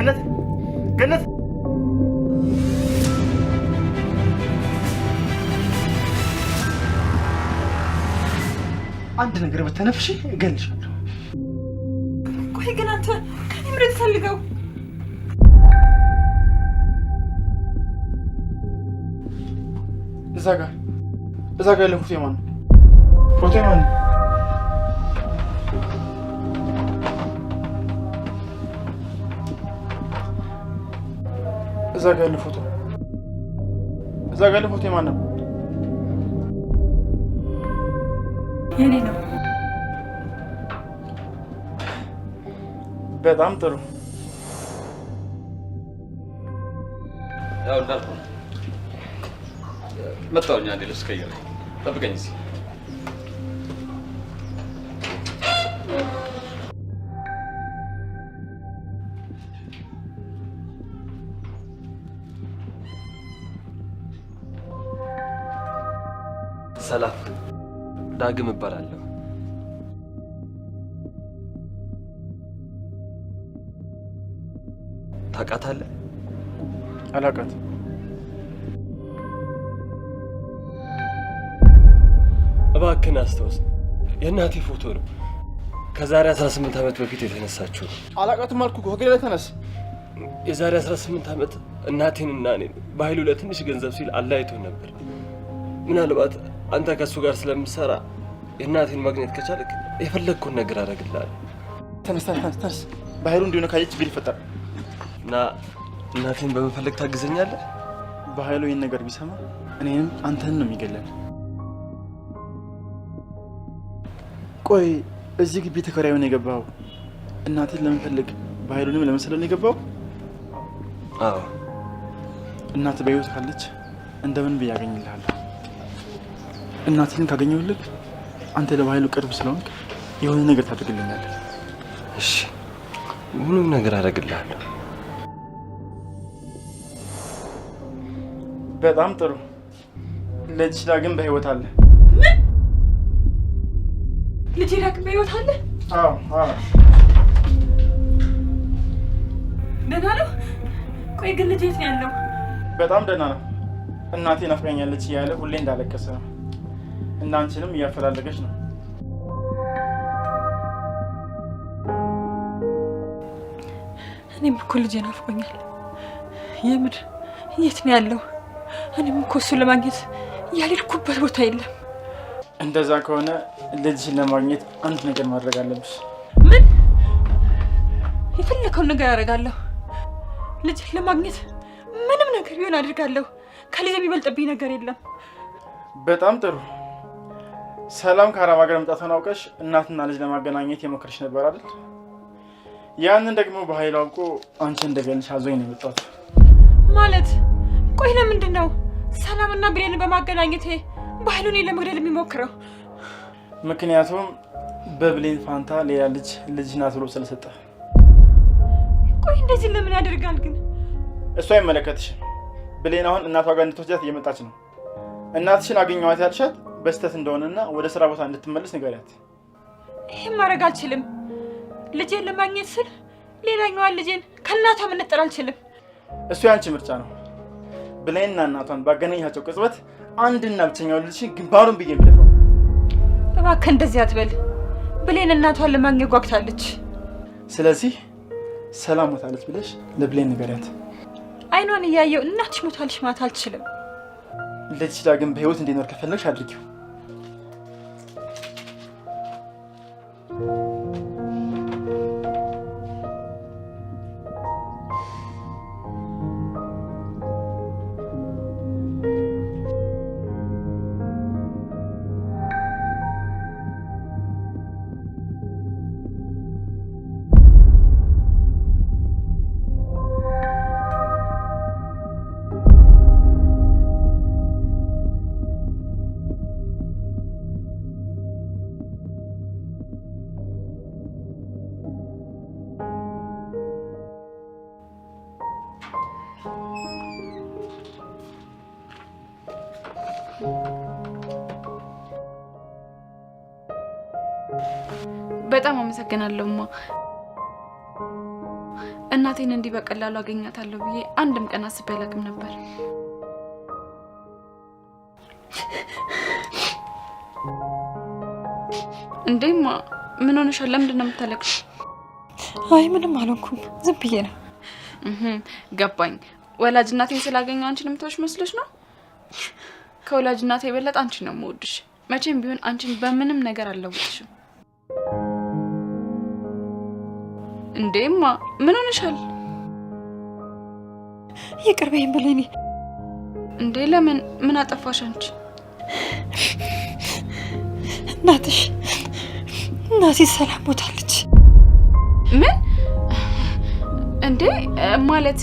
ገነት አንድ ነገር በተነፍሽ እገልሻለሁ። ቆይ ግን አንተ ከኔ ምንድን ትፈልገው? እዛ ጋር ያለው ፎቶ የማን ነው? ፎቶ የማን ነው? እዛ ጋር ያለው ፎቶ የማን ነው? የኔ ነው። በጣም ጥሩ። ያው እንዳልኩህ መጣሁኝ። አንዴ ልብስ ቀይሬ ጠብቀኝ እስኪ። ሰላም፣ ዳግም እባላለሁ። ታውቃታለህ? አላውቃትም። እባክህን አስታውስ። የእናቴ ፎቶ ነው። ከዛሬ 18 ዓመት በፊት የተነሳችው። አላውቃትም አልኩህ። ከወገሌ ላይ ተነስ። የዛሬ 18 ዓመት እናቴንና እኔን በኃይሉ ለትንሽ ገንዘብ ሲል አለያይቶን ነበር። ምናልባት አንተ ከእሱ ጋር ስለምትሰራ የእናቴን ማግኘት ከቻልክ የፈለግኩን ነገር አደርግልሃለሁ። ተነስ። በኃይሉ እንዲሆነ ካየች ቢል ይፈጠር እና እናቴን በመፈለግ ታግዘኛለህ? በኃይሉ ይህን ነገር ቢሰማ እኔንም አንተን ነው የሚገለን። ቆይ እዚህ ግቢ ተከራዩን የገባው እናቴን ለመፈለግ በኃይሉንም ለመሰለል የገባው? አዎ። እናት በህይወት ካለች እንደምን ብዬ አገኝልሃለሁ። እናቴን ካገኘሁልህ አንተ ለበኃይሉ ቅርብ ስለሆንክ የሆነ ነገር ታደርግልኛለህ። እሺ፣ ምንም ነገር አደርግልሃለሁ። በጣም ጥሩ። ልጅሽ ዳግም በህይወት አለ። ምን? ልጄ ዳግም በህይወት አለ? አዎ። ደህና ነው? ቆይ ግን ልጄ የት ነው ያለው? በጣም ደህና ነው። እናቴ ናፍቀኛለች እያለ ሁሌ እንዳለቀሰ ነው። እናንቺንም እያፈላለገች ነው። እኔም እኮ ልጄ ናፍቆኛል። የምር የት ነው ያለው? እኔም እኮ እሱን ለማግኘት ያልሄድኩበት ቦታ የለም። እንደዛ ከሆነ ልጅሽን ለማግኘት አንድ ነገር ማድረግ አለብሽ። ምን? የፈለከውን ነገር አደርጋለሁ። ልጅህን ለማግኘት ምንም ነገር ቢሆን አድርጋለሁ። ከልጅ የሚበልጥብኝ ነገር የለም። በጣም ጥሩ። ሰላም ከአረብ ሀገር መምጣቷን አውቀሽ እናትና ልጅ ለማገናኘት የሞከርሽ ነበር አይደል? ያንን ደግሞ በኃይሉ አውቆ አንቺ እንደገልሽ አዞኝ ነው የመጣሁት። ማለት? ቆይ ለምንድን ነው ሰላምና ብሌንን በማገናኘቴ በኃይሉ እኔን ለመግደል የሚሞክረው? ምክንያቱም በብሌን ፋንታ ሌላ ልጅ ናት ብሎ ስለሰጠ። ቆይ እንደዚህ ለምን ያደርጋል ግን? እሱ አይመለከትሽም። ብሌን አሁን እናቷ ጋር እንድትወስጃት እየመጣች ነው። እናትሽን አገኘኋት ያልሻት በስተት እንደሆነና ወደ ስራ ቦታ እንድትመለስ ንገሪያት። ይሄን ማድረግ አልችልም። ልጄን ለማግኘት ስል ሌላኛዋን ልጄን ከእናቷ መነጠል አልችልም። እሱ ያንቺ ምርጫ ነው። ብሌንና እናቷን ባገናኛቸው ቅጽበት አንድና ብቸኛው ልጅሽን ግንባሩን ብዬ የምደፋው። እባክህ እንደዚህ አትበል። ብሌን እናቷን ለማግኘት ጓግታለች። ስለዚህ ሰላም ሞታለች ብለሽ ለብሌን ንገሪያት። አይኗን እያየው እናትሽ ሞታለች ማለት አልችልም። ልጅሽ ዳግም በህይወት እንዲኖር ከፈለግሽ አድርጊው። በጣም አመሰግናለሁማ። እናቴን እንዲህ በቀላሉ አገኛታለሁ ብዬ አንድም ቀን አስቤ አላውቅም ነበር። እንዴማ ምን ሆነሻል? ለምንድን ነው የምታለቅሽው? አይ ምንም አልሆንኩም፣ ዝም ብዬ ነው። ገባኝ። ወላጅ እናቴን ስላገኘው አንቺን የምትወሽ መስሎሽ ነው? ከወላጅ እናቴ የበለጠ አንቺን ነው የምወድሽ። መቼም ቢሆን አንቺን በምንም ነገር አልለውጥሽም። እንዴማ ምን ሆነሻል? ይቅር በይኝ ብለኝ። እንዴ ለምን? ምን አጠፋሽ አንቺ? እናቴ ሰላም ሞታለች። ምን እንዴ? ማለት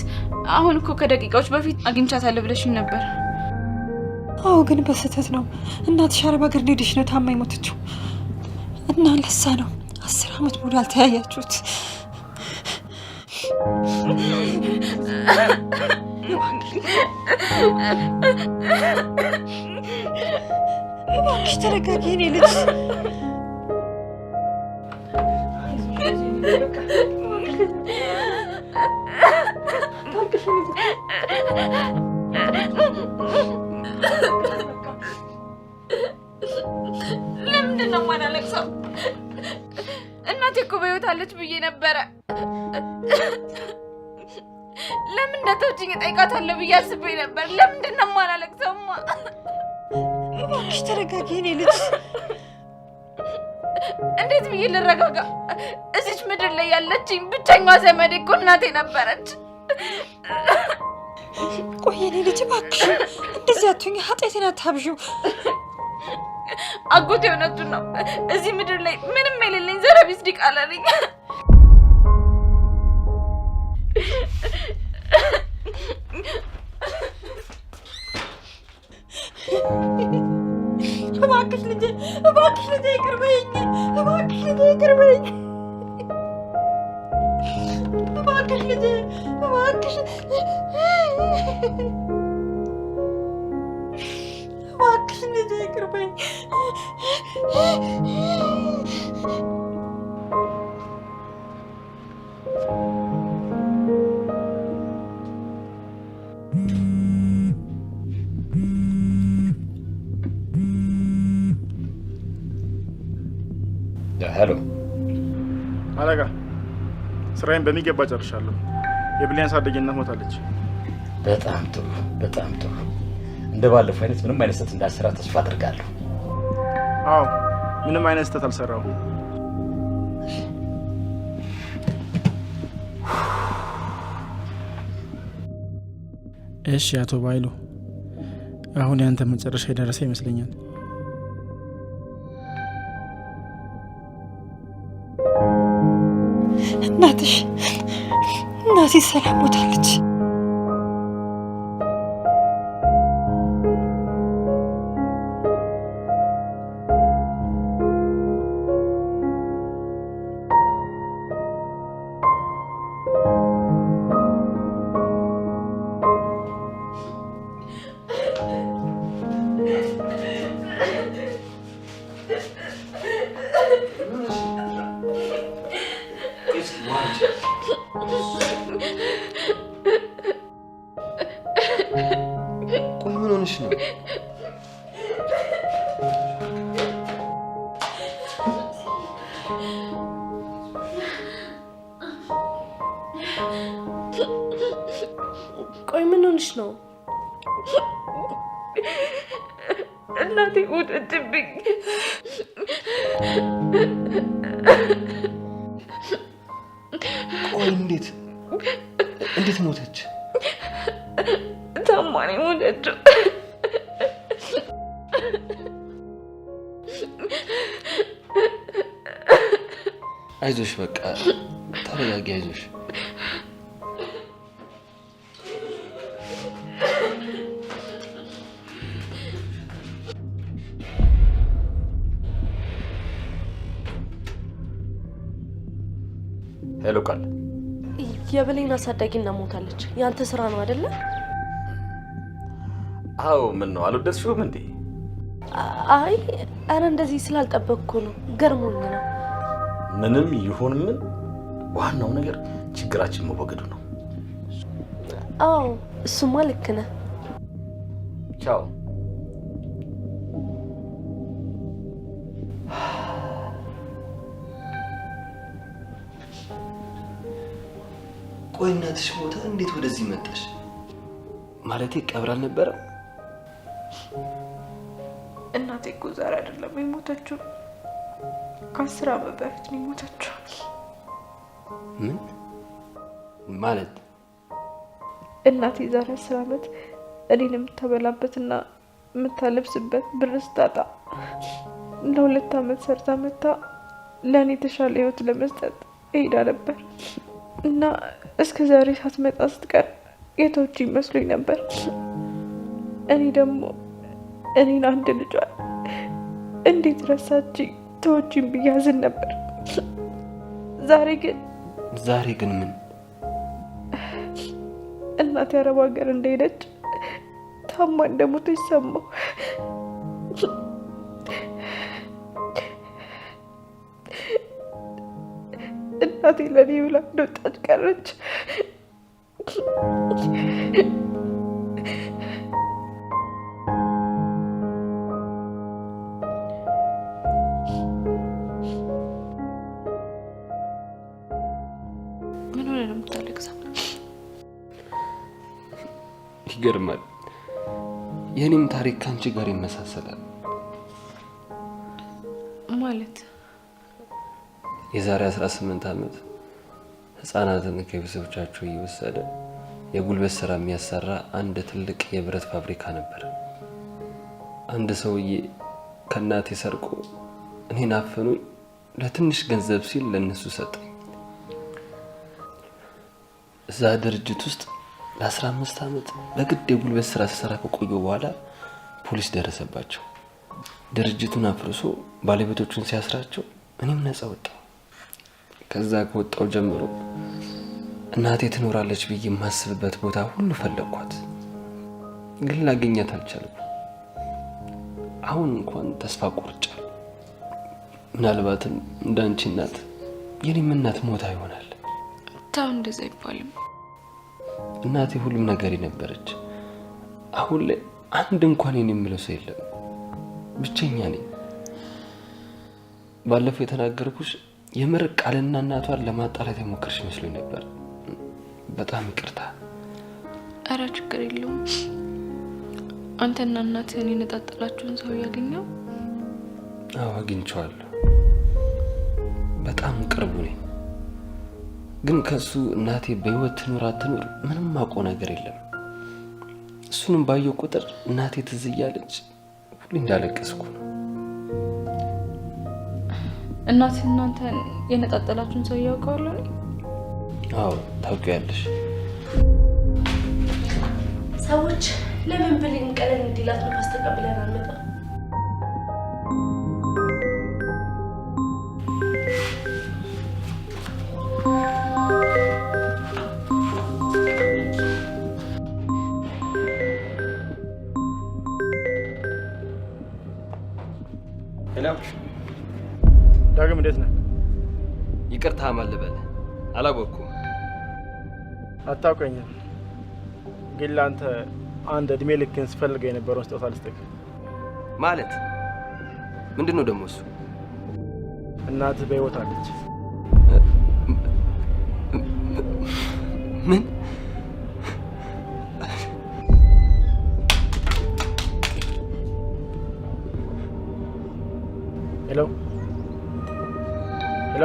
አሁን እኮ ከደቂቃዎች በፊት አግኝቻታለሁ ብለሽኝ ነበር። አዎ ግን በስህተት ነው። እናትሽ አረብ ሀገር ሄደሽ ነው ታማ ሞተችው እና ለሳ ነው 10 ዓመት ሙሉ ያልተያያችሁት። እባክሽ ተረጋጊ የኔ ልጅ። ለምንድን ነው የማላለቅሰው? እናቴ እኮ በሕይወት አለች ብዬ ነበረ። ለምን እንዳትወጂኝ እጠይቃታለሁ ብዬ አስቤ ነበር። ለምንድን ነው የማላለቅሰውማ? እባክሽ ተረጋጊ የኔ ልጅ። እንዴት ብዬ ልረጋጋ? እዚች ምድር ላይ ያለችኝ ብቸኛዋ ዘመዴ እኮ እናቴ ነበረች። ቆይ የኔ ልጅ እባክሽ እንደዚህ አትሁኝ፣ ኃጢአቴን አታብዢው። አጎቴ እውነቱን ነው። እዚህ ምድር ላይ ምንም የሌለኝ ዘረቢስ ዲቃላ ነኝ። እባክሽ ልጄ ይቅር በይኝ። እባክሽ ልጄ ይቅር በይኝ። እባክሽ ልጄ እባክሽ ልጄ ይቅር በይኝ። ሄሎ አለቃ፣ ስራዬን በሚገባ ጨርሻለሁ። የብሌን ሳደጌ እናት ሞታለች። በጣም ጥሩ። እንደ ባለፈው አይነት ምንም አይነት ስህተት እንዳልሰራ ተስፋ አድርጋለሁ። አዎ ምንም አይነት ስህተት አልሰራሁም። እሺ አቶ ባይሉ፣ አሁን ያንተ መጨረሻ የደረሰ ይመስለኛል። እናቴ ሰላም ሞታለች። ቆይ ምን ሆነሽ ነው? ቆይ ምን ሆነሽ ነው? እናቴ ሞተችብኝ። ቆይ እንዴት ሞተች? ታማ ነው የሞተችው። አይዞሽ፣ በቃ ተረጋጊ፣ አይዞሽ። ሄሎ ቃል፣ የብሌን አሳዳጊና ሞታለች። ያንተ ስራ ነው አይደለ? አዎ። ምን ነው አልወደድሽውም እንዴ? አይ አረ እንደዚህ ስላልጠበቅኩ ነው፣ ገርሞኝ ነው። ምንም ይሁን ምን ዋናው ነገር ችግራችን መወገዱ ነው። አዎ እሱማ ልክ ነህ። ቻው። ቆይ እናትሽ ሞታ እንዴት ወደዚህ መጣሽ? ማለቴ ቀብር አልነበረም? እናቴ እኮ ዛሬ አይደለም የሞተችው፣ ከ10 ዓመት በፊት ነው የሞተችው። ምን ማለት? እናቴ ዛሬ 10 ዓመት እኔን የምታበላበትና የምታለብስበት ብር ስታጣ ለ2 ዓመት ሰርታ መታ ለእኔ የተሻለ ህይወት ለመስጠት ሄዳ ነበር እና እስከ ዛሬ ሳትመጣ ስትቀር የተወች ይመስሉኝ ነበር። እኔ ደግሞ እኔን አንድ ልጇን እንዴት ረሳች ተወችኝ ብዬ አዝን ነበር። ዛሬ ግን ምን? እናቴ አረብ ሀገር እንደሄደች ታማ እንደሞተች ሰማሁ። እናቴ ለኔ ብላ እንደወጣች ቀረች። ምን ሆነ ነው የምታለቅሰው? ይገርማል። የኔም ታሪክ ካንቺ ጋር ይመሳሰላል። ማለት የዛሬ 18 ዓመት ህፃናትን ከቤተሰቦቻቸው እየወሰደ የጉልበት ስራ የሚያሰራ አንድ ትልቅ የብረት ፋብሪካ ነበር። አንድ ሰውዬ ከእናቴ ሰርቆ እኔን አፈኑኝ፣ ለትንሽ ገንዘብ ሲል ለነሱ ሰጠኝ። እዛ ድርጅት ውስጥ ለ15 ዓመት በግድ የጉልበት ስራ ሲሰራ ከቆየሁ በኋላ ፖሊስ ደረሰባቸው። ድርጅቱን አፍርሶ ባለቤቶቹን ሲያስራቸው እኔም ነፃ ወጣሁ። ከዛ ከወጣሁ ጀምሮ እናቴ ትኖራለች ብዬ የማስብበት ቦታ ሁሉ ፈለኳት፣ ግን ላገኛት አልቻልኩም። አሁን እንኳን ተስፋ ቆርጫለሁ። ምናልባትም እንዳንቺ እናት የኔም እናት ሞታ ይሆናል። ታው እንደዛ ይባልም። እናቴ ሁሉም ነገር ነበረች። አሁን ላይ አንድ እንኳን የኔ የምለው ሰው የለም። ብቸኛ ነኝ። ባለፈው የተናገርኩሽ የምር ቃልና እናቷን ለማጣላት የሞከርሽ መስሎኝ ነበር። በጣም ይቅርታ። ኧረ ችግር የለውም። አንተና እናትህን የነጣጠላችሁን ሰው ያገኘው? አዎ አግኝቼዋለሁ። በጣም ቅርቡ ነኝ። ግን ከሱ እናቴ በህይወት ትኑር አትኑር ምንም ማውቀው ነገር የለም። እሱንም ባየው ቁጥር እናቴ ትዝ እያለች ሁሌ እንዳለቀስኩ ነው። እናትህ እናንተን የነጣጠላችሁን ሰው ያውቀዋል? አዎ ታውቂያለሽ። ሰዎች ለምን ብልን ቀለል እንዲላት ነው ተቀብለን አንመጣ? ዳግም እንዴት ነህ? ይቅርታ ማልበል አላወኩም። አታውቀኝም፣ ግን ለአንተ አንድ እድሜ ልክን ስፈልገው የነበረውን ስጦታ ልስጥህ። ማለት ምንድነው ደግሞ እሱ? እናትህ በህይወት አለች። ምን? ሄሎ ሄሎ፣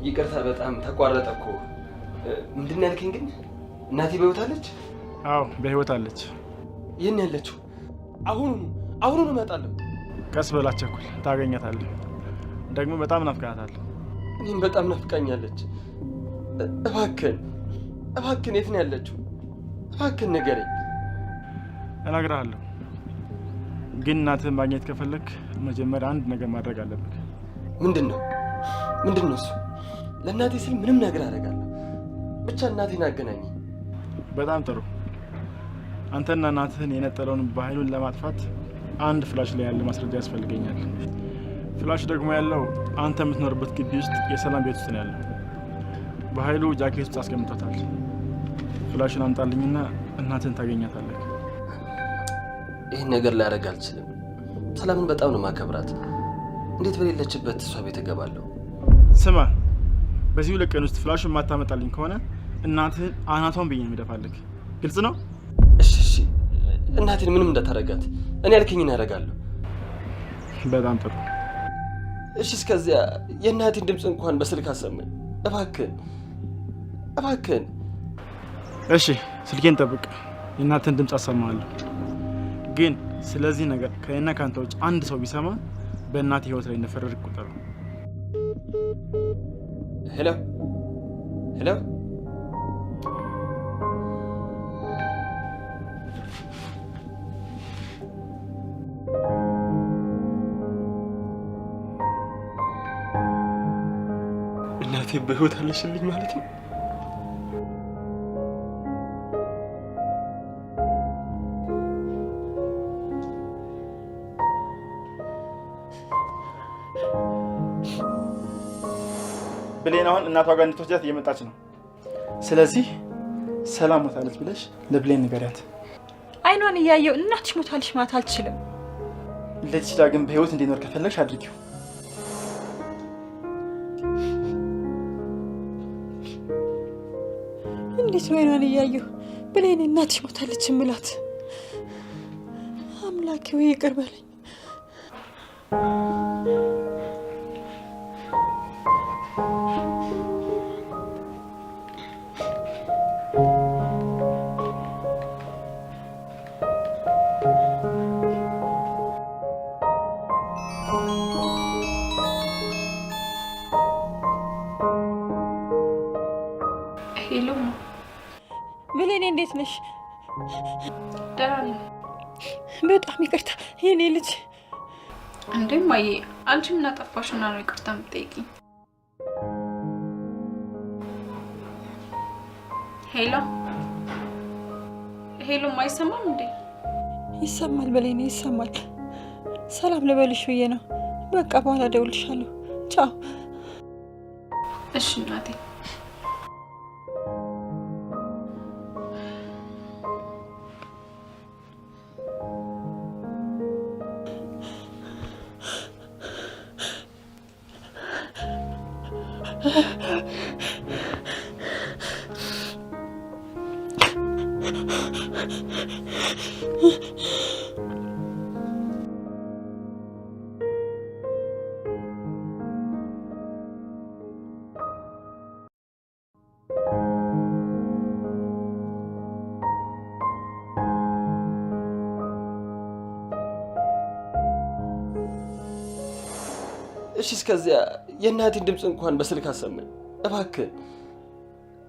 ይቅርታ በጣም ተቋረጠ እኮ። ምንድን ነው ያልከኝ ግን? እናቴ በህይወት አለች? አዎ በህይወት አለች። የት ያለችው? አሁኑኑ እመጣለሁ። ቀስ በል አትቸኩል፣ ታገኛታለህ። ደግሞ በጣም ናፍቃታለሁ። እኔም በጣም ናፍቃኛለች። እባክህን የት ነው ያለችው? እባክህን ንገረኝ። እነግርሃለሁ፣ ግን እናትህን ማግኘት ከፈለክ መጀመሪያ አንድ ነገር ማድረግ አለብህ። ምንድን ነው እሱ? ለእናቴ ስል ምንም ነገር አደርጋለሁ። ብቻ እናቴን አገናኝ። በጣም ጥሩ። አንተና እናትህን የነጠለውን በኃይሉን ለማጥፋት አንድ ፍላሽ ላይ ያለ ማስረጃ ያስፈልገኛል። ፍላሽ ደግሞ ያለው አንተ የምትኖርበት ግቢ ውስጥ የሰላም ቤት ውስጥ ነው ያለው። በኃይሉ ጃኬት ውስጥ አስቀምጦታል። ፍላሽን አምጣልኝና እናትህን ታገኛታለህ። ይህን ነገር ላደርግ አልችልም። ሰላምን በጣም ነው ማከብራት። እንዴት በሌለችበት እሷ ቤት እገባለሁ? ስማ፣ በዚህ 2 ቀን ውስጥ ፍላሹን ማታመጣልኝ ከሆነ እናትህን አናቷን ብዬ ነው የምደፋልህ። ግልጽ ነው? እሺ፣ እናቴን ምንም እንዳታረጋት እኔ ያልከኝን ያደርጋለሁ። በጣም ጥሩ። እሺ፣ እስከዚያ የእናቴን ድምፅ እንኳን በስልክ አሰማኝ እባክህን። እሺ፣ ስልኬን ጠብቅ፣ የእናትህን ድምፅ አሰማሃለሁ። ግን ስለዚህ ነገር ከእኔና ከአንተ ውጭ አንድ ሰው ቢሰማ በእናቴ ህይወት ላይ እንደፈረድክ ቁጠረው። ሄሎ እናቴ በህይወት አለሽልኝ ማለት ነው? ብሌን አሁን እናቷ ጋር እንድትወስዳት እየመጣች ነው። ስለዚህ ሰላም ሞታለች ብለሽ ለብሌን ንገሪያት። አይኗን እያየው እናትሽ ሞታለች ማለት አልችልም። ልጅሽ ዳግም በህይወት እንዲኖር ከፈለግሽ አድርጊው። እንዴት ነው አይኗን እያየው ብሌን እናትሽ ሞታለች እምላት? አምላኬ ወይ ይቅር በለኝ። ሄሎ ብሌኔ እንዴት ነሽ? ደህና ነኝ። በጣም ይቅርታ የኔ ልጅ። እንዴ ማዬ፣ አንቺ ምን አጠፋሽና ነው ይቅርታ የምትጠይቂኝ? ሄሎ አይሰማም እንዴ? ይሰማል ብሌኔ ይሰማል። ሰላም ልበልሽ ብዬ ነው። በቃ በኋላ እደውልልሻለሁ። ቻው። እሺ እናቴ። እሺ፣ እስከዚያ የእናቴን ድምፅ እንኳን በስልክ አሰማኝ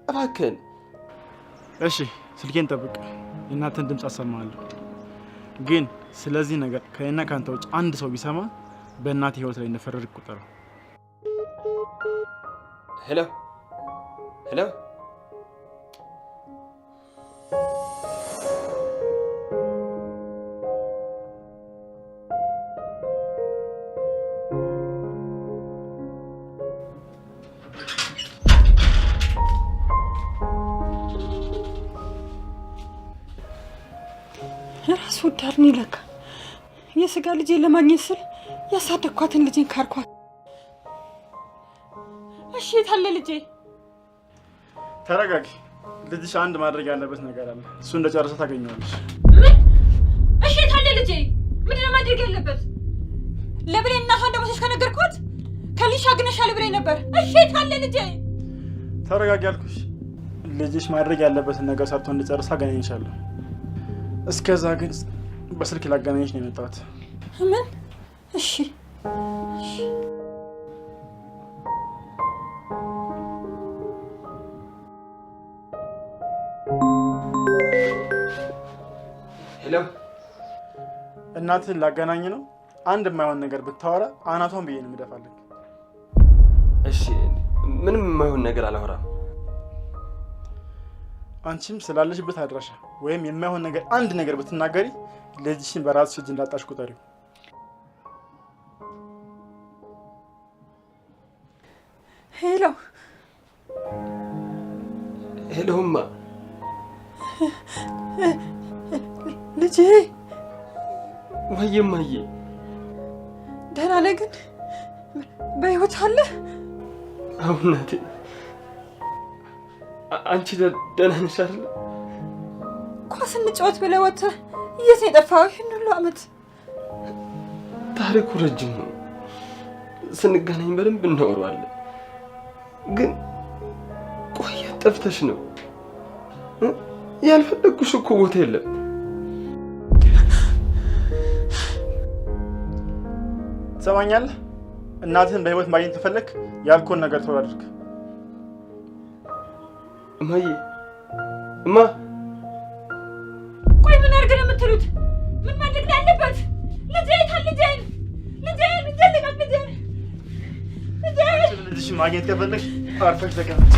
እባክህን። እሺ፣ ስልኬን ጠብቅ፣ የእናትህን ድምፅ አሰማሃለሁ። ግን ስለዚህ ነገር ከእኔና ከአንተ ውጭ አንድ ሰው ቢሰማ በእናቴ ህይወት ላይ እንደፈረድክ ቁጠረው። ሄሎ ራስ ወዳድ ነኝ ለካ። የስጋ ልጄን ለማግኘት ስል ያሳደግኳትን ልጄን ካርኳት። እሺ የት አለ ልጄ? ተረጋጊ። ልጅሽ አንድ ማድረግ ያለበት ነገር አለ። እሱ እንደጨረሰ ታገኘዋለሽ። ምን? እሺ የት አለ ልጄ? ምንድን ነው ማድረግ ያለበት? ለብሌን እናቷ እንደሞተች ከነገርኳት ከልጅሽ አግነሻል ብለኝ ነበር። እሺ ታለ ልጄ። ተረጋጊ አልኩሽ። ልጅሽ ማድረግ ያለበትን ነገር ሰርቶ እንዲጨርስ አገናኝሻለሁ። እስከዛ ግን በስልክ ላገናኝሽ ነው የመጣሁት። ምን? እሺ ሄሎ፣ እናትህን ላገናኝ ነው። አንድ የማይሆን ነገር ብታወራ አናቷን ብዬ ነው የምደፋለን። እሺ፣ ምንም የማይሆን ነገር አላወራም። አንቺም ስላለሽበት አድራሻ ወይም የማይሆን ነገር አንድ ነገር ብትናገሪ ልጅሽን በራስሽ እጅ እንዳጣሽ ቁጠሪው። ሄሎ ሄሎማ፣ ልጄ። ወይማዬ፣ ደህና ነህ ግን? በህይወት አለ? አሁን እናቴ፣ አንቺ ደህና ነሽ አይደል? ኳስ እንጫወት ብለህ ወጥተህ የት ነው የጠፋኸው ይህን ሁሉ ዓመት? ታሪኩ ረጅም ነው። ስንገናኝ በደንብ እናወራዋለን። ግን ቆይ ጠፍተሽ ነው? ያልፈለግኩሽ እኮ ቦታ የለም። ትሰማኛለህ? እናትህን በህይወት ማግኘት ከፈለክ ያልኩህን ነገር ቶሎ አድርግ። እማዬ፣ እማ፣ ቆይ ምን አድርግ ነው የምትሉት? ምን ማድረግ ነው ያለበት? ልጄን ልጄን ልጄን ልጄን ልጄን ልጅሽን ማግኘት ከፈለክ አርፈሽ ተቀመጥ።